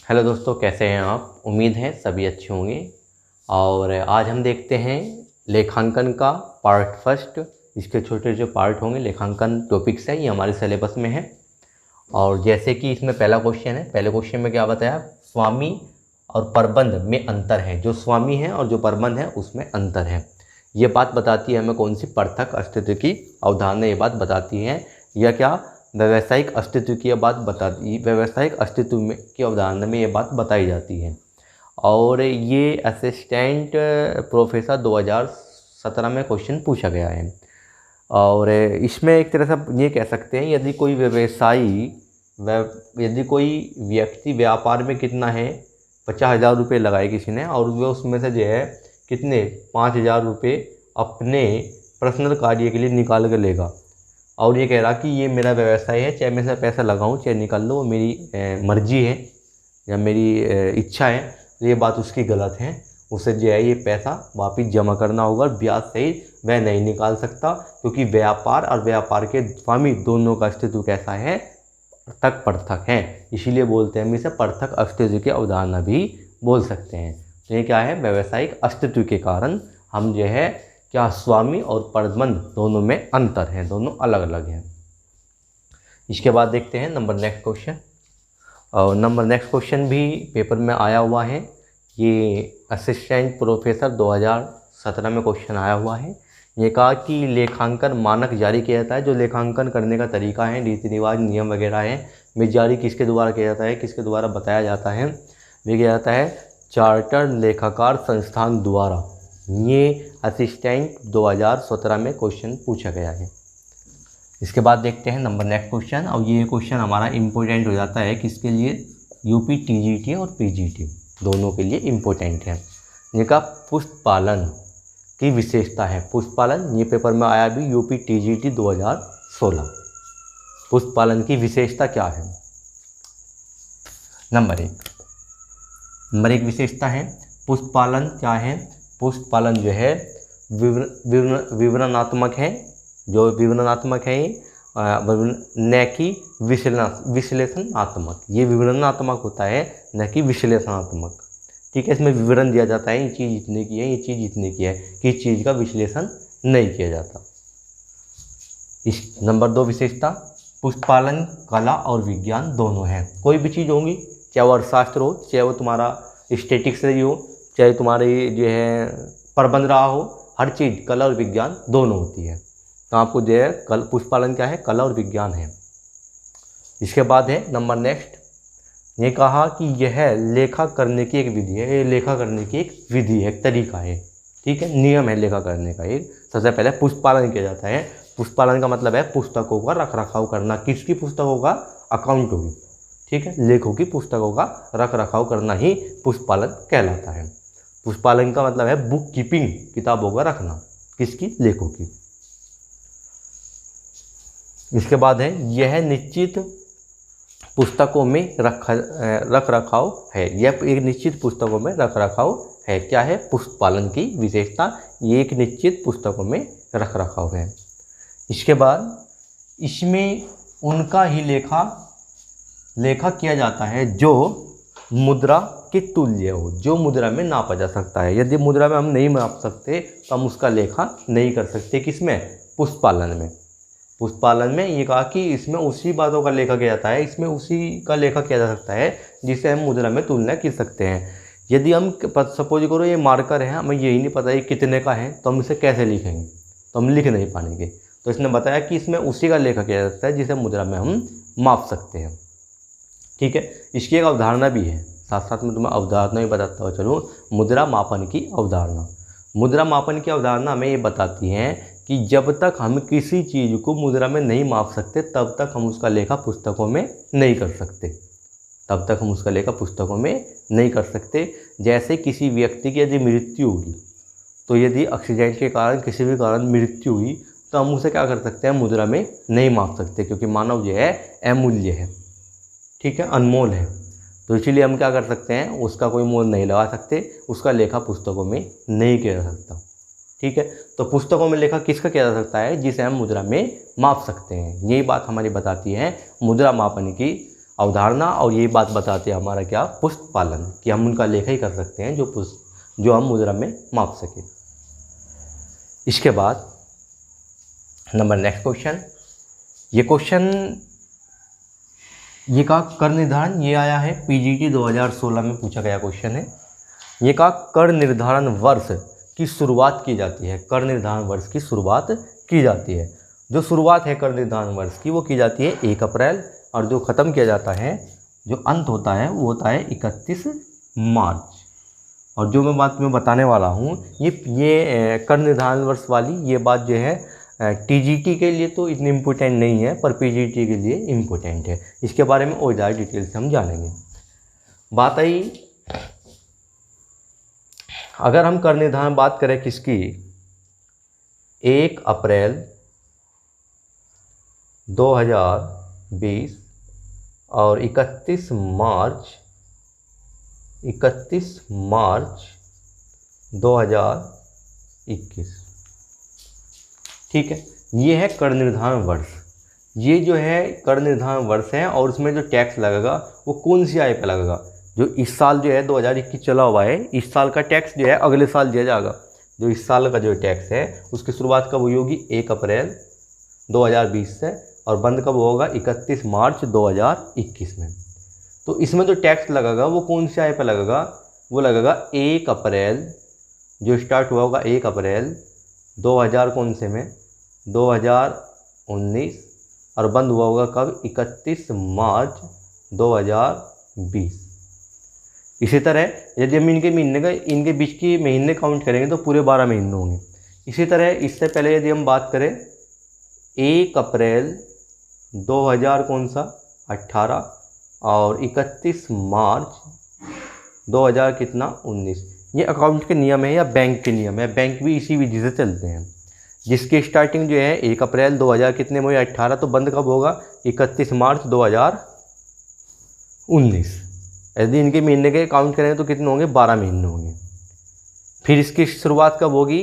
Hello दोस्तों, कैसे हैं आप। उम्मीद है सभी अच्छे होंगे। और आज हम देखते हैं लेखांकन का पार्ट फर्स्ट। इसके छोटे जो पार्ट होंगे लेखांकन टॉपिक्स है, ये हमारे सिलेबस में है। और जैसे कि इसमें पहला क्वेश्चन है, पहले क्वेश्चन में क्या बताया, स्वामी और प्रबंध में अंतर है। जो स्वामी है और जो प्रबंध है उसमें अंतर है। ये बात बताती है हमें कौन सी, पृथक अस्तित्व की अवधारणा ये बात बताती है। या क्या, व्यावसायिक अस्तित्व की बात बताती, व्यावसायिक अस्तित्व में की अवधारणा में ये बात बताई जाती है। और ये असिस्टेंट प्रोफेसर 2017 में क्वेश्चन पूछा गया है। और इसमें एक तरह से ये कह सकते हैं, यदि कोई व्यवसायी यदि कोई व्यक्ति व्यापार में कितना है, 50,000 रुपये लगाए किसी ने, और वो उसमें से जो है कितने 5,000 रुपये अपने पर्सनल कार्य के लिए निकाल कर लेगा, और ये कह रहा कि ये मेरा व्यवसाय है, चाहे मैं इसमें पैसा लगाऊं चाहे निकाल लो, वो मेरी मर्जी है या मेरी इच्छा है, तो ये बात उसकी गलत है। उसे जो है ये पैसा वापस जमा करना होगा, और ब्याज सहित वह नहीं निकाल सकता, क्योंकि व्यापार और व्यापार के स्वामी दोनों का अस्तित्व कैसा है, पृथक पृथक है। इसीलिए बोलते हैं हम इसे पृथक अस्तित्व की अवधारणा भी बोल सकते हैं। तो ये क्या है, व्यावसायिक अस्तित्व के कारण हम जो है क्या, स्वामी और प्रबंध दोनों में अंतर है, दोनों अलग अलग हैं। इसके बाद देखते हैं नंबर नेक्स्ट क्वेश्चन। और नंबर नेक्स्ट क्वेश्चन भी पेपर में आया हुआ है। ये असिस्टेंट प्रोफेसर 2017 में क्वेश्चन आया हुआ है। ये कहा कि लेखांकन मानक जारी किया जाता है। जो लेखांकन करने का तरीका है, रीति रिवाज नियम वगैरह है, वे जारी किसके द्वारा किया जाता है, किसके द्वारा बताया जाता है, वे किया जाता है चार्टर्ड लेखाकार संस्थान द्वारा। ये असिस्टेंट 2017 में क्वेश्चन पूछा गया है। इसके बाद देखते हैं नंबर नेक्स्ट क्वेश्चन। और ये क्वेश्चन हमारा इम्पोर्टेंट हो जाता है किसके लिए, यूपी टीजीटी और पीजीटी दोनों के लिए इम्पोर्टेंट है। जिनका पुष्पपालन की विशेषता है, पुष्पपालन ये पेपर में आया भी, यूपी टीजीटी 2016। पुष्पपालन की विशेषता क्या है, नंबर एक विशेषता है पुष्पपालन क्या है, पुष्पपालन जो है विवरणात्मक है, जो विवरणात्मक है न कि विश्लेषणात्मक। ये विवरणात्मक होता है, न कि विश्लेषणात्मक। ठीक है, इसमें विवरण दिया जाता है, ये चीज़ इतने की है, ये चीज़ इतने की है, किस चीज़ का विश्लेषण नहीं किया जाता। इस नंबर 2 विशेषता, पुष्पपालन कला और विज्ञान दोनों हैं। कोई भी चीज़ होगी, चाहे वो अर्थशास्त्र हो, चाहे वो तुम्हारा स्टैटिक्स रही हो, चाहे तुम्हारी जो है प्रबंध रहा हो, हर चीज़ कला और विज्ञान दोनों होती है। तो आपको जो है पुष्पपालन क्या है, कला और विज्ञान है। इसके बाद है नंबर नेक्स्ट, ये कहा कि यह लेखा करने की एक विधि है। ये लेखा करने की एक विधि है, एक तरीका है, ठीक है, नियम है लेखा करने का। एक सबसे पहले पुष्पपालन किया जाता है। पुष्पपालन का मतलब है पुस्तकों का रख रखाव करना। किसकी पुस्तकों का, अकाउंट होगी, ठीक है, लेखों की पुस्तकों का रख रखाव करना ही पुष्पपालन कहलाता है। पुष्पपालन का मतलब है बुक कीपिंग, किताबों का रखना, किसकी, लेखों की। इसके बाद है यह निश्चित पुस्तकों में रख रखाव है। यह एक निश्चित पुस्तकों में रख रखाव है। क्या है, पुष्पपालन की विशेषता, ये एक निश्चित पुस्तकों में रख रखाव है। इसके बाद इसमें उनका ही लेखा किया जाता है जो मुद्रा के तुल्य हो, जो मुद्रा में नापा जा सकता है। यदि मुद्रा में हम नहीं नाप सकते तो हम उसका लेखा नहीं कर सकते। किसमें, पुष्पपालन में। पुष्पपालन में ये कहा कि इसमें उसी बातों का लेखा किया जाता है, इसमें उसी का लेखा किया जा सकता है जिसे हम मुद्रा में तुलना कर सकते हैं। यदि हम सपोज करो ये मार्कर है, हमें यही नहीं पता ये कितने का है, तो हम इसे कैसे लिखेंगे, तो हम लिख नहीं पाएंगे। तो इसने बताया कि इसमें उसी का लेखा किया जाता है जिसे मुद्रा में हम माप सकते हैं। ठीक है, इसकी एक अवधारणा भी है, साथ साथ में तुम्हें अवधारणा भी बताता हुआ चलूँ। मुद्रा मापन की अवधारणा, मुद्रा मापन की अवधारणा हमें ये बताती है कि जब तक हम किसी चीज़ को मुद्रा में नहीं माप सकते तब तक हम उसका लेखा पुस्तकों में नहीं कर सकते, तब तक हम उसका लेखा पुस्तकों में नहीं कर सकते। जैसे किसी व्यक्ति की यदि मृत्यु होगी, तो यदि एक्सीडेंट के कारण किसी भी कारण मृत्यु हुई, तो हम उसे क्या कर सकते हैं, मुद्रा में नहीं माप सकते, क्योंकि मानव जो है अमूल्य है, ठीक है, अनमोल है। तो इसीलिए हम क्या कर सकते हैं, उसका कोई मोल नहीं लगा सकते, उसका लेखा पुस्तकों में नहीं किया जा सकता। ठीक है, तो पुस्तकों में लेखा किसका किया जा सकता है, जिसे हम मुद्रा में माप सकते हैं। यही बात हमारी बताती है मुद्रा मापन की अवधारणा, और ये बात बताते हैं हमारा क्या, पुष्प पालन, कि हम उनका लेखा ही कर सकते हैं जो हम मुद्रा में माप सकें। इसके बाद नंबर नेक्स्ट क्वेश्चन, ये क्वेश्चन ये का कर निर्धारण, ये आया है पीजीटी 2016 में पूछा गया क्वेश्चन है। ये का कर निर्धारण वर्ष की शुरुआत की जाती है, कर निर्धारण वर्ष की शुरुआत की जाती है। जो शुरुआत है कर निर्धारण वर्ष की वो की जाती है 1 अप्रैल, और जो ख़त्म किया जाता है, जो अंत होता है वो होता है 31 मार्च। और जो मैं बात मैं बताने वाला हूँ ये कर निर्धारण वर्ष वाली ये बात जो है टीजीटी के लिए तो इतनी इम्पोर्टेंट नहीं है, पर पीजीटी के लिए इम्पोर्टेंट है। इसके बारे में और ज़्यादा डिटेल से हम जानेंगे। बात आई, अगर हम कर निर्धारण बात करें किसकी, 1 अप्रैल 2020 और 31 मार्च 2021, ठीक है। ये है कर निर्धारण वर्ष। ये जो है कर निर्धारण वर्ष है, और उसमें जो टैक्स लगेगा वो कौन सी आय पे लगेगा, जो इस साल जो है 2021 चला हुआ है, इस साल का टैक्स जो है अगले साल दिया जाएगा। जो इस साल का जो टैक्स है उसकी शुरुआत कब हुई होगी, 1 अप्रैल 2020 से, और बंद कब होगा, 31 मार्च 2021 में। तो इसमें जो टैक्स लगेगा वो कौन सी आय पे लगेगा, वो लगेगा 1 अप्रैल, जो स्टार्ट हुआ होगा 1 अप्रैल 2000 कौन से में 2019, और बंद हुआ होगा कब, 31 मार्च 2020। इसी तरह यदि हम इनके बीच के महीने काउंट करेंगे तो पूरे 12 महीने होंगे। इसी तरह इससे पहले यदि हम बात करें 1 अप्रैल 2000 कौन सा 18, और 31 मार्च 2000 कितना 19। ये अकाउंट के नियम है या बैंक के नियम है, बैंक भी इसी विधि से चलते हैं। जिसकी स्टार्टिंग जो है 1 अप्रैल 2000 कितने में हुई 18, तो बंद कब होगा 31 मार्च 2019। यदि इनके महीने के काउंट करें तो कितने होंगे, 12 महीने होंगे। फिर इसकी शुरुआत कब होगी,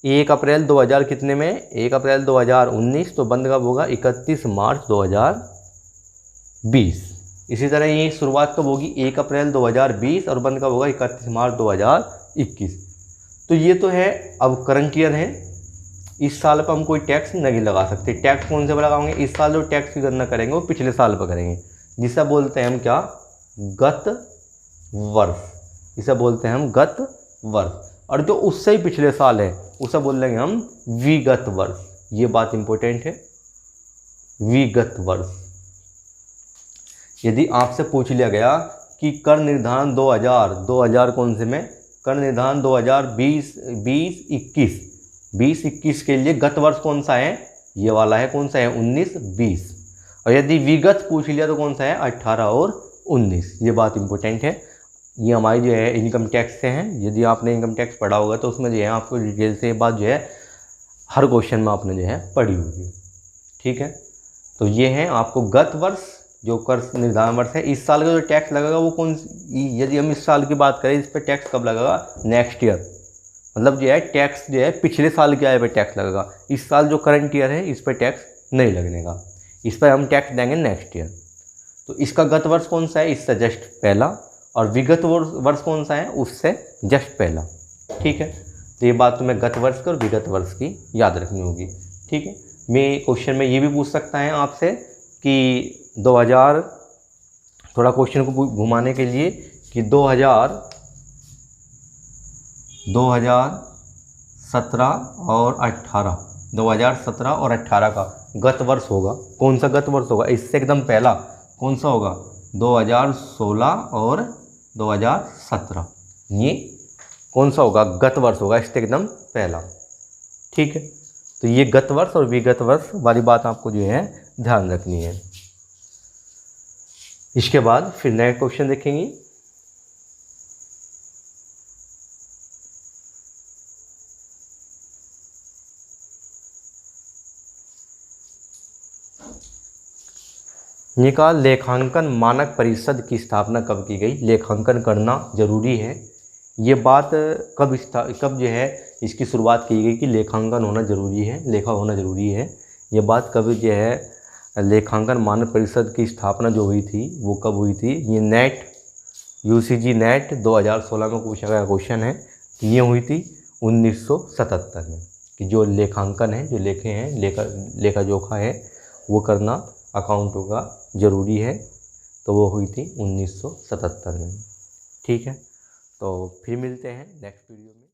1 अप्रैल 2000 कितने में 1 अप्रैल 2019, तो बंद कब होगा 31 मार्च 2020। इसी तरह ये शुरुआत कब होगी 1 अप्रैल 2020, और बंद कब होगा 31 मार्च 2021। तो ये तो है अब करंट ईयर है। इस साल पर हम कोई टैक्स नहीं लगा सकते। टैक्स कौन से पर लगाएंगे, इस साल जो टैक्स की गणना करेंगे वो पिछले साल पर करेंगे, जिसे बोलते हैं हम क्या, गत वर्ष। इसे बोलते हैं हम गत वर्ष। और जो उससे ही पिछले साल है उसे बोल देंगे हम विगत वर्ष। ये बात इंपॉर्टेंट है, विगत वर्ष। यदि आपसे पूछ लिया गया कि कर निर्धारण 2000 कौन से में, कर निर्धारण 2020-21 के लिए गत वर्ष कौन सा है, ये वाला है, कौन सा है 19-20। और यदि विगत पूछ लिया तो कौन सा है 18 और 19। ये बात इंपॉर्टेंट है। ये हमारी जो है इनकम टैक्स से हैं। यदि आपने इनकम टैक्स पढ़ा होगा तो उसमें जो है आपको डिटेल से ये बात जो है हर क्वेश्चन में आपने जो है पढ़ी होगी, ठीक है। तो ये है आपको गत वर्ष जो कर निर्धारण वर्ष है। इस साल का जो टैक्स लगेगा वो कौन, यदि हम इस साल की बात करें, इस पर टैक्स कब लगेगा, नेक्स्ट ईयर। मतलब जो है टैक्स जो है पिछले साल की आय पर टैक्स लगेगा। इस साल जो करंट ईयर है इस पर टैक्स नहीं लगने का, इस पर हम टैक्स देंगे नेक्स्ट ईयर। तो इसका गत वर्ष कौन सा है, इससे जस्ट पहला, और विगत वर्ष कौन सा है, उससे जस्ट पहला, ठीक है। तो ये बात तुम्हें गत वर्ष की और विगत वर्ष की याद रखनी होगी, ठीक है। मैं क्वेश्चन में ये भी पूछ सकता है आपसे कि 2000, थोड़ा क्वेश्चन को घुमाने के लिए, कि 2017 और 18, 2017 और 18 का गत वर्ष होगा। कौन सा गत वर्ष होगा, इससे एकदम पहला कौन सा होगा, 2016 और 2017। ये कौन सा होगा, गत वर्ष होगा, इससे एकदम पहला, ठीक है। तो ये गत वर्ष और विगत वर्ष वाली बात आपको जो है ध्यान रखनी है। इसके बाद फिर नया क्वेश्चन देखेंगे। निकाल लेखांकन मानक परिषद की स्थापना कब की गई। लेखांकन करना जरूरी है। ये बात कब जो है इसकी शुरुआत की गई कि लेखांकन होना जरूरी है, लेखा होना जरूरी है। ये बात कब जो है लेखांकन मानक परिषद की स्थापना जो हुई थी वो कब हुई थी? ये नेट UCG नेट 2016 में पूछा गया क्वेश्चन है कि ये हुई थी 1977 में, कि जो लेखांकन है, जो लेखे हैं, लेखा जोखा है वो करना अकाउंटों का ज़रूरी है, तो वो हुई थी 1977 में। ठीक है, तो फिर मिलते हैं नेक्स्ट वीडियो में।